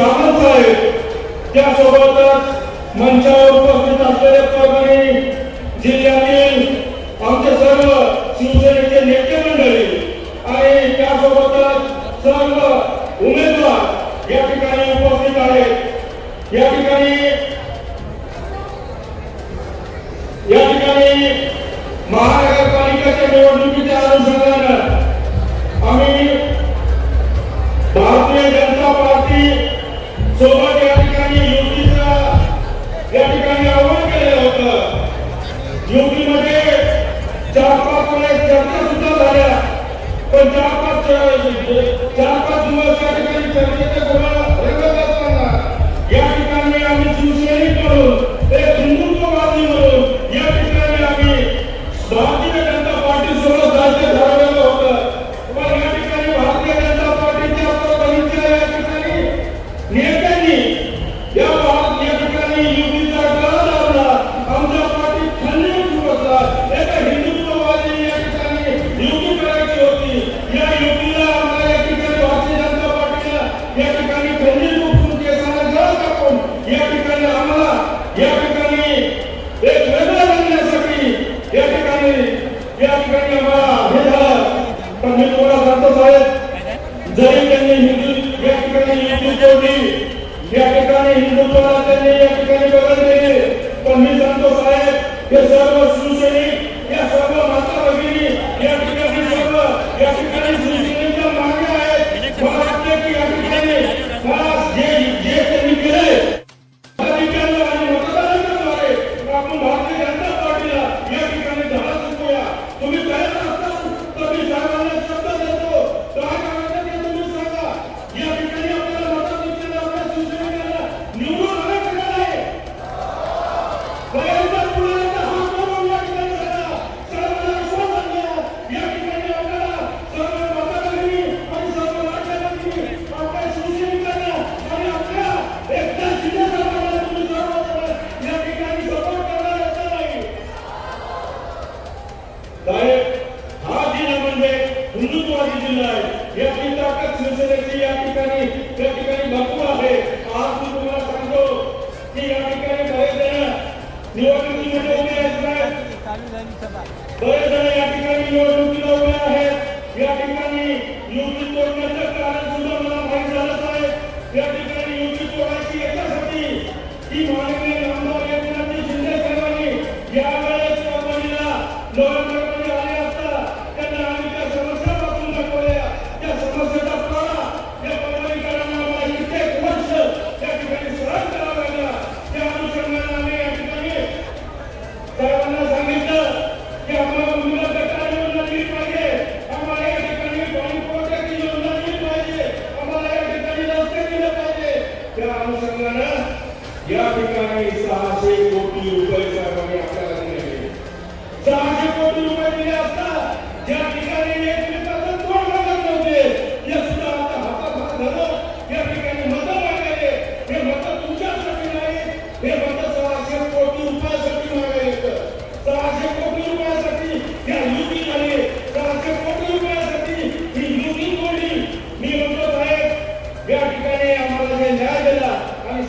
सामंत साहेब त्यासोबतच मंचावर उपस्थित असलेले परभणी जिल्ह्यातील आमचे सर्व शिवसेनेचे नेते मंडळी आणि त्यासोबतच सर्व उमेदवार या ठिकाणी उपस्थित आहेत। या ठिकाणी महानगरपालिकेच्या निवडणुकीच्या अनुषंगानं आम्ही भारतीय जनता पार्टी सोबत या ठिकाणी युतीचं या ठिकाणी आव्हान केलेलं होतं। युतीमध्ये 4-5 वेळेस चर्चा सुद्धा झाल्या, पण 4-5 दिवस या ठिकाणी चर्चेचे गोळा रंगत असताना या ठिकाणी आम्ही शिवसैनिक म्हणून एक हिंदुत्ववादी म्हणून या ठिकाणी आम्ही भारतीय जनता पार्टी सोबत जायचं ठरवलेलं होतं। पण या ठिकाणी भारतीय जनता पार्टीच्या परभणीच्या या ठिकाणी नेत्यांनी या ठिकाणी युतीचा गळा दाबला, आमच्या पार्टीत खंडणी बसला। एका हिंदुत्ववादी या ठिकाणी युती करायची होती, या युतीला आम्हाला या ठिकाणी भारतीय जनता पार्टीला या ठिकाणी खंडणी उचलून केसाला गळा कापून या ठिकाणी आम्हाला या ठिकाणी एक वेगळा बनण्यासाठी या ठिकाणी आम्हाला हे झालं। पण मी तुम्हाला सांगतो साहेब, जरी त्यांनी हिंदू या ठिकाणी युती जोडली, या ठिकाणी हिंदुत्वाला त्यांनी या ठिकाणी बदल दिले, पण मी सांगतो साहेब, हे सर्व शिवसैनिक या सर्व माता भगिनी या ठिकाणी सर्व या ठिकाणी शिवसेनेच्या मागे आहेत। मला वाटते की या ठिकाणी मला जे त्यांनी केले आणि मतदारांद्वारे आपण भारतीय जनता पार्टीला या ठिकाणी धडा शिकवूया। तुम्ही तयार असताल तर मी सर्वांना शब्द देतो, काय करायचं ते तुम्ही सांगा। या ठिकाणी आपल्याला मतदारांना आपल्या शिवसैनिकांना निवडून आणायचं नाही, पर्यंत पुढे हात करून या ठिकाणी सर्वांना विश्वास द्या। या ठिकाणी आपल्याला सर्व मतदारांनी आणि सर्व राज्यातील आपल्या शिवसैनिकांना आणि आपल्या एकदा जिल्हा सरकारला तुम्ही सर्व या ठिकाणी सपोर्ट करणार नाही साहेब। हा जिल्हा म्हणजे हिंदुत्ववादी जिल्हा आहे, याची ताकद शिवसेनेची या ठिकाणी भरपूर आहे। आज मी तुम्हाला सांगतो की या ठिकाणी बरेच जण निवडणुकीमध्ये उभे आहेत, बरेच जण या ठिकाणी निवडणुकीला उभे आहेत। या ठिकाणी युती तोडण्याचं कारण सुद्धा मला माहीत झालं आहे। या ठिकाणी युती तोडायची याच्यासाठी की माननीय आमदार एकनाथ शिंदे साहेबांनी यावेळेस परभणीला नोव्हेंबरमध्ये आले असता त्यांना आम्ही त्या समस्या वाचून दाखवल्या। त्या समस्येचा पाडा या परभणीकरांना आम्हाला कित्येक वर्ष या ठिकाणी सहन करावा लागला। त्या अनुषंगाने आम्ही या ठिकाणी साहेबांना सांगितलं की आम्हाला मुलं गटारी योजना दिली पाहिजे, आम्हाला या ठिकाणी पाणी पुरवठ्याची योजना दिली पाहिजे, आम्हाला या ठिकाणी रस्ते दिले पाहिजे। त्या अनुषंगाने या ठिकाणी 600 कोटी रुपये साहेबांनी आपल्याला दिले। 600 कोटी रुपये दिले असता ज्या ठिकाणी एकमेकांना तोड लागत नव्हते, हे सुद्धा आता हातात धरून या ठिकाणी मतं मागायले। हे मतं तुमच्यासाठी नाही, हे मतं 600 कोटी रुपयासाठी मागायले। 600 कोटी रुपयासाठी या युती आली, 600 कोटी रुपयासाठी ही युती तोडली। मी म्हणतो साहेब, या ठिकाणी आम्हाला जे न्याय दिला आणि